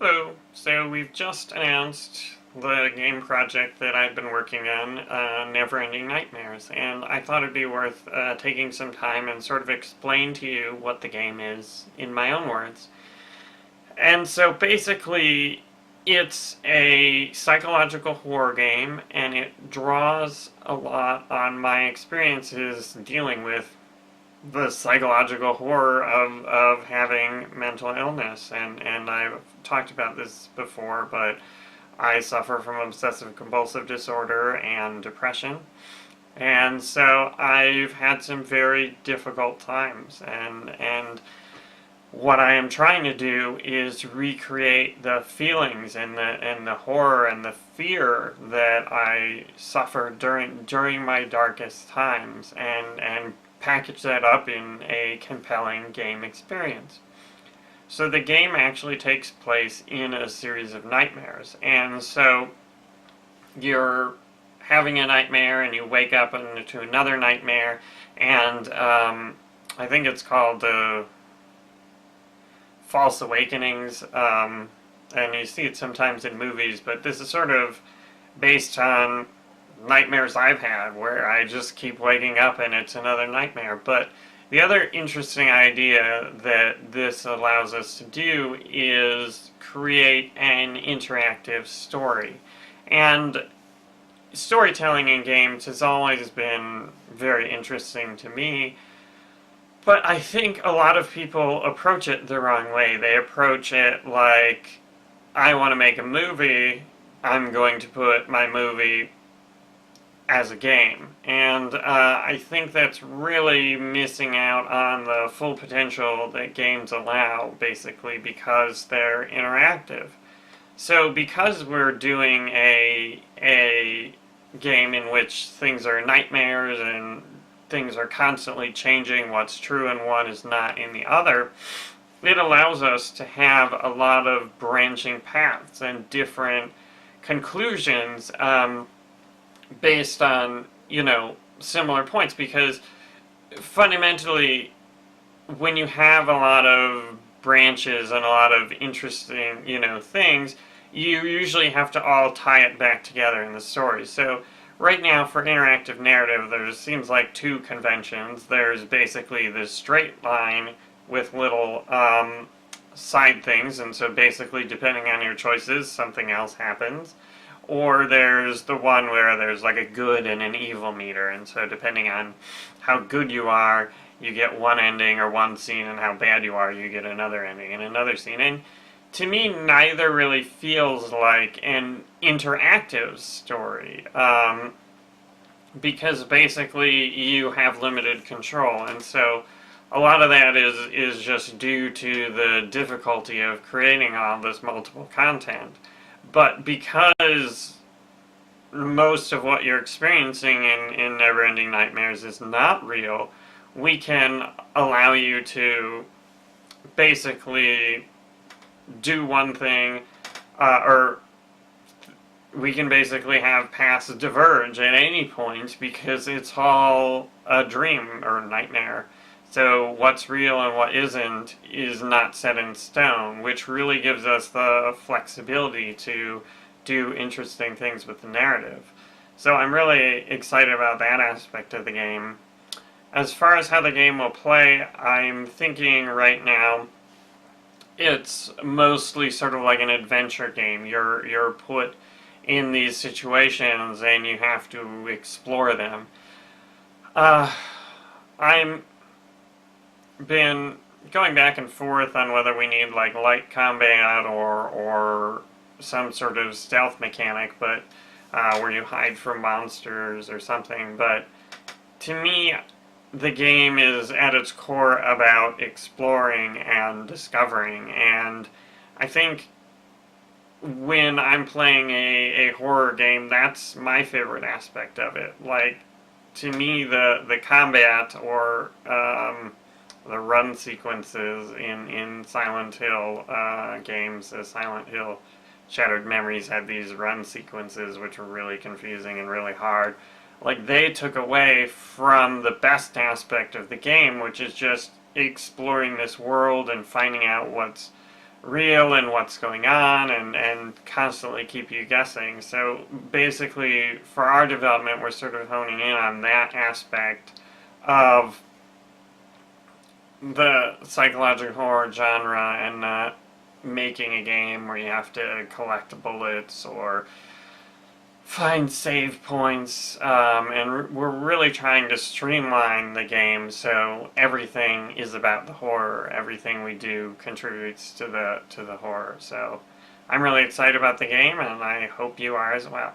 Hello. So we've just announced the game project that I've been working on, Neverending Nightmares, and I thought it'd be worth taking some time and sort of explain to you what the game is in my own words. And so basically, it's a psychological horror game, and it draws a lot on my experiences dealing with the psychological horror of having mental illness. And I've talked about this before, but I suffer from obsessive compulsive disorder and depression. And so I've had some very difficult times, and what I am trying to do is recreate the feelings and the horror and the fear that I suffered during my darkest times, and package that up in a compelling game experience. So the game actually takes place in a series of nightmares, and so you're having a nightmare and you wake up into another nightmare, and I think it's called False Awakenings, and you see it sometimes in movies, but this is sort of based on nightmares I've had where I just keep waking up and it's another nightmare. But the other interesting idea that this allows us to do is create an interactive story. And storytelling in games has always been very interesting to me, but I think a lot of people approach it the wrong way. They approach it like, I want to make a movie, I'm going to put my movie as a game. And I think that's really missing out on the full potential that games allow, basically, because they're interactive. So because we're doing a game in which things are nightmares and things are constantly changing, what's true in one is not in the other, it allows us to have a lot of branching paths and different conclusions based on, similar points, because fundamentally, when you have a lot of branches and a lot of interesting, things, you usually have to all tie it back together in the story. So right now, for interactive narrative, there seems like two conventions. There's basically this straight line with little side things, and so basically, depending on your choices, something else happens. Or there's the one where there's like a good and an evil meter, and so depending on how good you are, you get one ending or one scene, and how bad you are, you get another ending and another scene. And to me, neither really feels like an interactive story, because basically you have limited control, and so a lot of that is just due to the difficulty of creating all this multiple content. But because most of what you're experiencing in Neverending Nightmares is not real, we can allow you to basically do one thing, or we can basically have paths diverge at any point because it's all a dream or nightmare. So what's real and what isn't is not set in stone, which really gives us the flexibility to do interesting things with the narrative. So I'm really excited about that aspect of the game. As far as how the game will play, I'm thinking right now it's mostly sort of like an adventure game. You're put in these situations and you have to explore them. I'm been going back and forth on whether we need like light combat or some sort of stealth mechanic, but where you hide from monsters or something. But to me, the game is at its core about exploring and discovering, and I think when I'm playing a horror game, that's my favorite aspect of it. Like, to me, the combat or the run sequences in Silent Hill games, Silent Hill Shattered Memories had these run sequences which were really confusing and really hard. Like, they took away from the best aspect of the game, which is just exploring this world and finding out what's real and what's going on, and constantly keep you guessing. So basically, for our development, we're sort of honing in on that aspect of the psychological horror genre and not making a game where you have to collect bullets or find save points, and we're really trying to streamline the game so everything is about the horror. Everything we do contributes to the horror. So I'm really excited about the game, and I hope you are as well.